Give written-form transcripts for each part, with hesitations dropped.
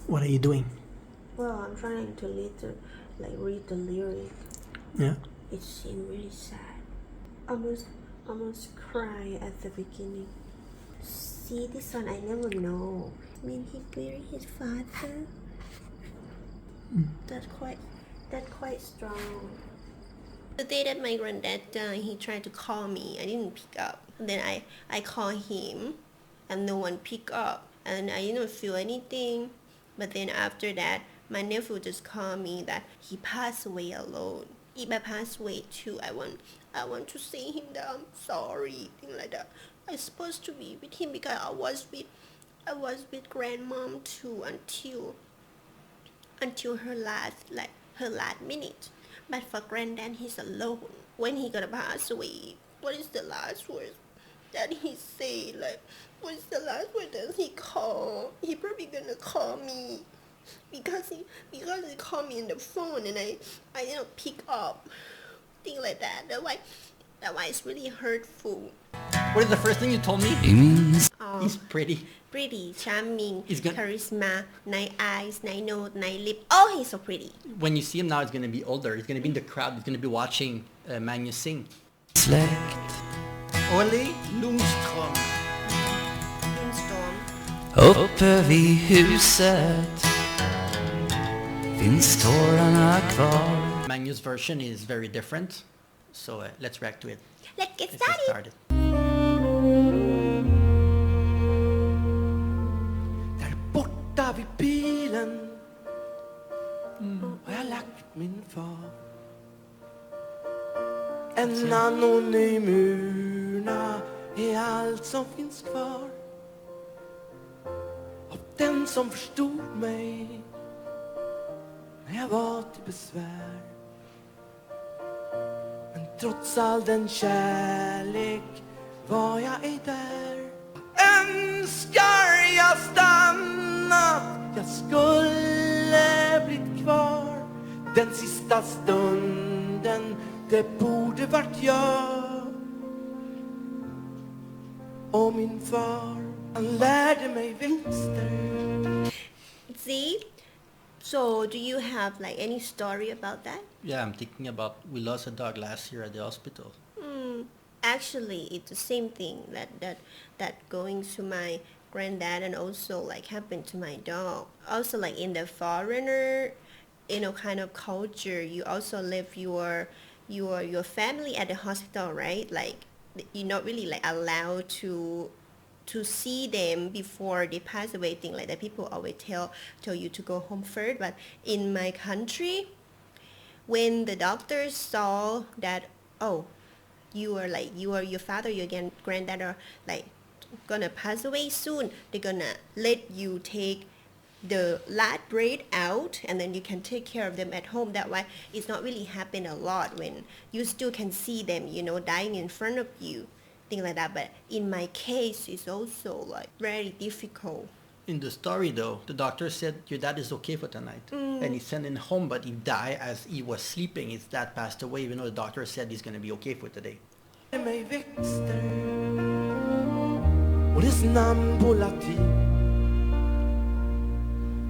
What are you doing? Well, I'm trying to read the lyric. Yeah. It seemed really sad. Almost cry at the beginning. See, this one I never know. I mean, he buried his father. That's quite strong. The day that my granddad died, he tried to call me. I didn't pick up. Then I called him, and no one picked up, and I didn't feel anything. But then after that, my nephew just called me that he passed away alone. If I pass away too, I want to say him that I'm sorry, thing like that. I supposed to be with him because I was with grandmom too until her last minute. But for granddad, he's alone. When he gonna pass away, what is the last word that he say? Like, what is the last word that he call? He probably gonna call me because he called me on the phone and I didn't pick up. Thing like that. That's why it's really hurtful. What is the first thing you told me? Oh, He's pretty. pretty, charming, He's good. charisma, nice eyes, nice nose, nice lip. Oh, he's so pretty. When you see him now, he's going to be older. He's going to be in the crowd. He's going to be watching Magnus sing. Släkt Olli Lundström. Windstorm. uppe vid huset finns tårarna kvar. Magnus' version is very different. So let's react to it. Let's get Let's get started. started. Där borta vid bilen har jag lagt min far. En anonym urna är allt som finns kvar av den som förstod mig när jag var till besvär. Men trots all den kärlek var jag ej där. Önskar jag stannat, jag skulle blivit kvar. Den sista stunden, det borde varit jag. Och min far, han lärde mig växter. See? So, do you have any story about that? Yeah, I'm thinking about we lost a dog last year at the hospital. Actually, it's the same thing that going to my granddad and also happened to my dog. Also in the foreigner, kind of culture, you also live your family at the hospital, right? You're not really allowed to see them before they pass away, thing like that. People always tell you to go home first. But in my country, when the doctors saw that, oh, your father, your granddad are gonna pass away soon, they're gonna let you take the last breath out and then you can take care of them at home. That way it's not really happen a lot when you still can see them, dying in front of you, things like that. But in my case, it's also very difficult. In the story though, the doctor said your dad is okay for tonight. And he sent him home, but he died as he was sleeping. His dad passed away, even though the doctor said he's going to be okay for today. Mig växter och dess namn på latin.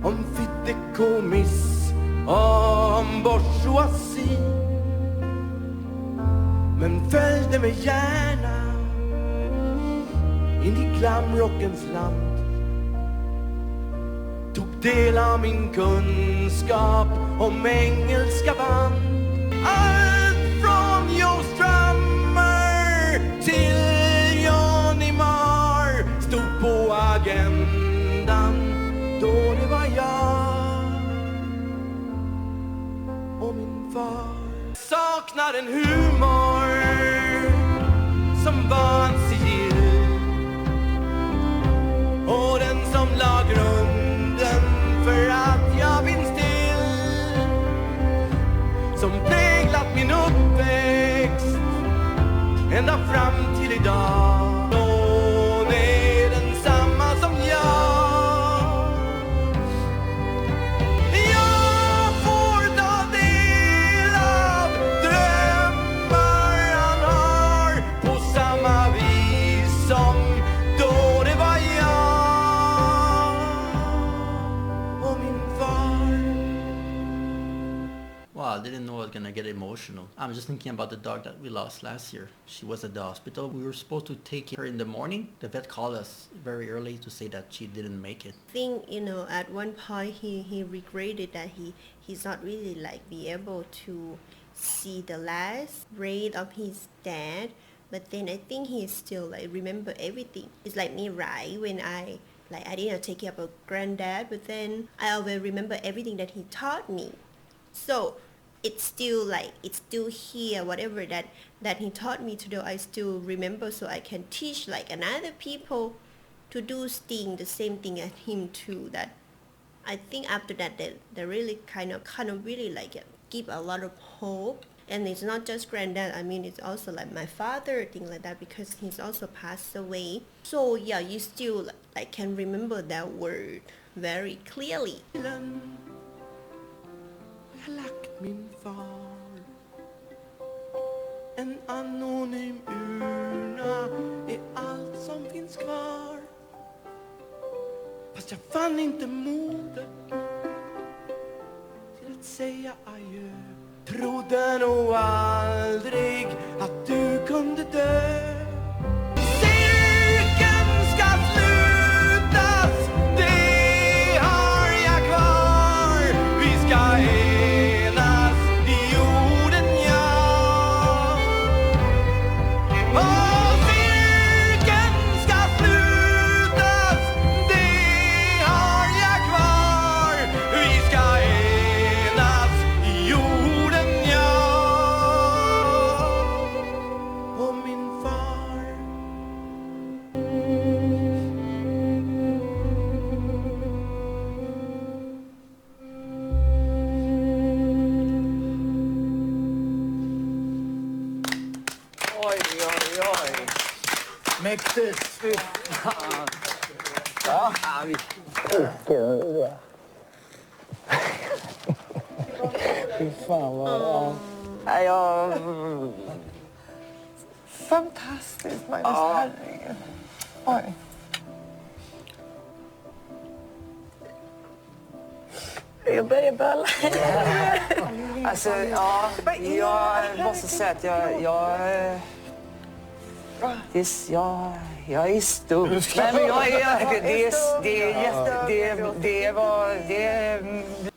Om fideikommiss, om bourgeoisie. Men följde mig gärna in i glamrockens land. Tog del av min kunskap om engelska band. Allt från Joe Strummer till Johnny Marr stod på agendan då det var jag och min far. Saknar en humor som var en sigill och den som la grunden för att jag finns till, som präglat min uppväxt ända fram till idag. Hon är densamma som jag. Jag får ta del av drömmar han har på samma vis som då det var jag och min didn't know I was gonna get emotional. I'm just thinking about the dog that we lost last year. She was at the hospital. We were supposed to take her in the morning. The vet called us very early to say that she didn't make it. I think, at one point he regretted that he's not really like be able to see the last breath of his dad. But then I think he still like remember everything. It's like me, right? When I didn't take care of a granddad, but then I always remember everything that he taught me. So it's still here, whatever that he taught me to do, I still remember, so I can teach like another people to do the same thing as him too. That I think after that they really kind of really like give a lot of hope. And it's not just granddad, I mean it's also like my father, things like that, because he's also passed away. So yeah, you still like can remember that word very clearly. Jag har lagt min far. En anonym urna är allt som finns kvar. Fast jag fann inte modet till att säga adjö. Trodde nog aldrig att du kunde dö. Cirkeln ska slutas, det har jag kvar. Vi ska enas i jorden, ja. Och cirkeln ska slutas, det har jag kvar. Vi ska enas i jorden, ja. Och min far. Oj, oj, oj. Mäktigt. Fy fan. Ja, fy fan vad... Nej, fantastiskt, Magnus. Herregud. Oj. Jag börjar böla. Alltså, ja, jag måste säga att jag är stor. Nej, men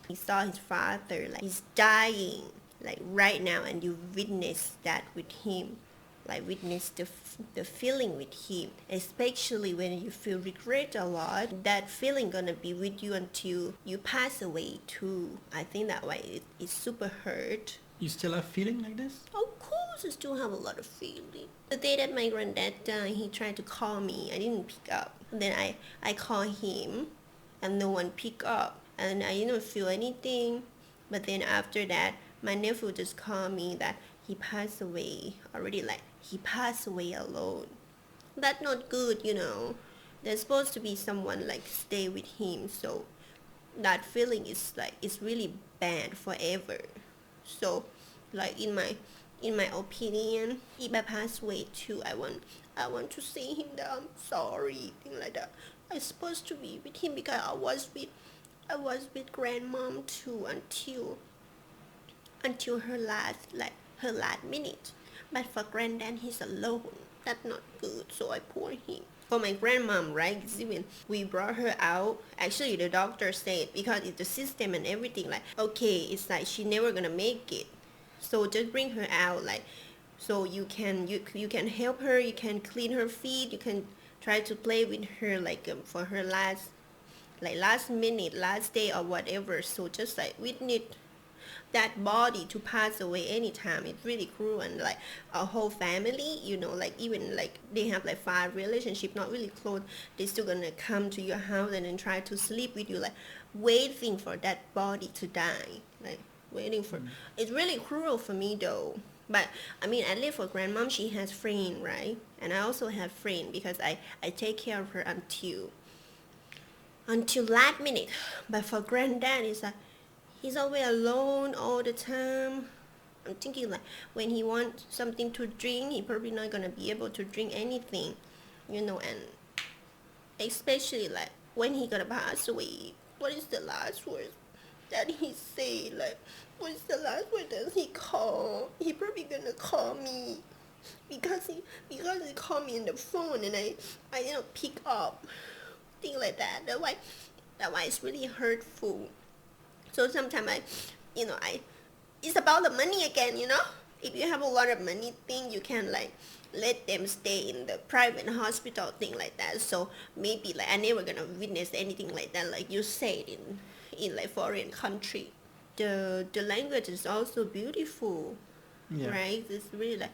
He saw his father like he's dying like right now, and you witness that with him, like witness the feeling with him, especially when you feel regret a lot. That feeling gonna be with you until you pass away too. I think that way it's super hurt. You still have feeling like this? Of course, I still have a lot of feeling. The day that my granddad died, he tried to call me. I didn't pick up. Then I called him, and no one picked up. And I didn't feel anything. But then after that, my nephew just called me that he passed away already. Like he passed away alone. That's not good, There's supposed to be someone like stay with him. So that feeling is like it's really bad forever. So, like in my opinion, if I pass away too, I want to say him that I'm sorry, thing like that. I'm supposed to be with him because I was with grandmom too until her last minute. But for granddad, he's alone. That's not good. So I pour him. For my grandmom, right? When we brought her out, actually the doctor said because it's the system and everything, like okay, it's like she never gonna make it. So just bring her out, like so you can help her, you can clean her feet, you can try to play with her like for her last minute, last day or whatever. So just like we need that body to pass away anytime. It's really cruel, and like a whole family, like even like they have like 5 relationship, not really close, they still gonna come to your house and then try to sleep with you, like waiting for that body to die, like waiting for It's really cruel for me though. But I mean, at least for grandmom, she has friend, right? And I also have friend because I take care of her until last minute. But for granddad, it's like he's always alone all the time. I'm thinking like when he wants something to drink, he probably not gonna be able to drink anything, and especially like when he gonna pass away, what is the last word? that he say like, what's the last word that he call? He probably gonna call me because he called me on the phone and I didn't pick up, thing like that. That's why it's really hurtful. So sometimes it's about the money again, If you have a lot of money thing, you can like let them stay in the private hospital thing like that. So maybe like I never gonna witness anything like that, like you said in like foreign country. The language is also beautiful, right? It's really like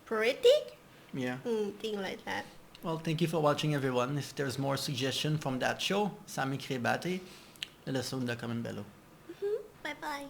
poetic, thing like that. Well, thank you for watching, everyone. If there's more suggestion from that show, Sami Krebate, let us know in the comment below. Bye bye.